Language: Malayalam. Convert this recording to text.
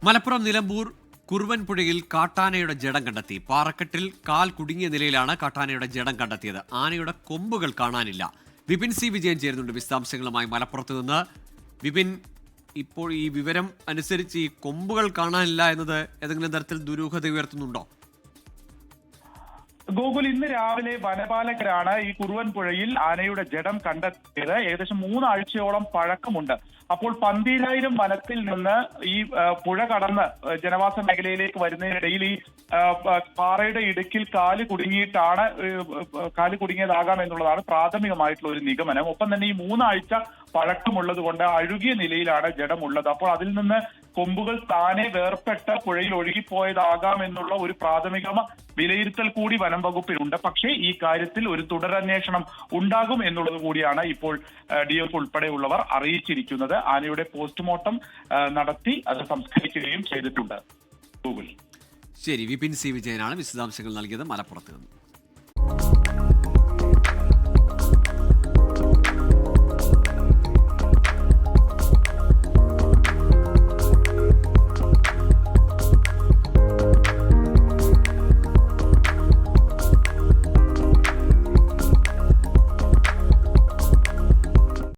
മലപ്പുറം നിലമ്പൂർ കുറുവൻപുഴയിൽ കാട്ടാനയുടെ ജഡം കണ്ടെത്തി. പാറക്കെട്ടിൽ കാൽ കുടുങ്ങിയ നിലയിലാണ് കാട്ടാനയുടെ ജഡം കണ്ടെത്തിയത്. ആനയുടെ കൊമ്പുകൾ കാണാനില്ല. വിപിൻ സി വിജയൻ ചേരുന്നുണ്ട് വിശദാംശങ്ങളുമായി മലപ്പുറത്ത് നിന്ന്. വിപിൻ, ഇപ്പോൾ ഈ വിവരം അനുസരിച്ച് ഈ കൊമ്പുകൾ കാണാനില്ല എന്നത് ഏതെങ്കിലും തരത്തിൽ ദുരൂഹത ഉയർത്തുന്നുണ്ടോ? ഗോകുൽ, ഇന്ന് രാവിലെ വനപാലകരാണ് ഈ കുറുവൻപുഴയിൽ ആനയുടെ ജഡം കണ്ടെത്തിയത്. ഏകദേശം 3 ആഴ്ചയോളം പഴക്കമുണ്ട്. അപ്പോൾ 12,000 വനത്തിൽ നിന്ന് ഈ പുഴ കടന്ന് ജനവാസ മേഖലയിലേക്ക് വരുന്നതിനിടയിൽ ഈ പാറയുടെ ഇടുക്കിൽ കാല് കുടുങ്ങിയതാകാം എന്നുള്ളതാണ് പ്രാഥമികമായിട്ടുള്ള ഒരു നിഗമനം. ഒപ്പം തന്നെ ഈ 3 ആഴ്ച പഴക്കമുള്ളത് കൊണ്ട് അഴുകിയ നിലയിലാണ് ജഡമുള്ളത്. അപ്പോൾ അതിൽ നിന്ന് കൊമ്പുകൾ താനെ വേർപെട്ട പുഴയിൽ ഒഴുകിപ്പോയതാകാം എന്നുള്ള ഒരു പ്രാഥമിക വിലയിരുത്തൽ കൂടി വനം വകുപ്പിനുണ്ട്. പക്ഷേ ഈ കാര്യത്തിൽ ഒരു തുടരന്വേഷണം ഉണ്ടാകും എന്നുള്ളത് കൂടിയാണ് ഇപ്പോൾ DF ഉൾപ്പെടെയുള്ളവർ അറിയിച്ചിരിക്കുന്നത്. ആനയുടെ പോസ്റ്റ്മോർട്ടം നടത്തി അത് സംസ്കരിക്കുകയും ചെയ്തിട്ടുണ്ട്. ഗൂഗിൾ. ശരി, വിപിൻ സി വിജയനാണ് വിശദാംശങ്ങൾ നൽകിയത് മലപ്പുറത്ത് നിന്ന്.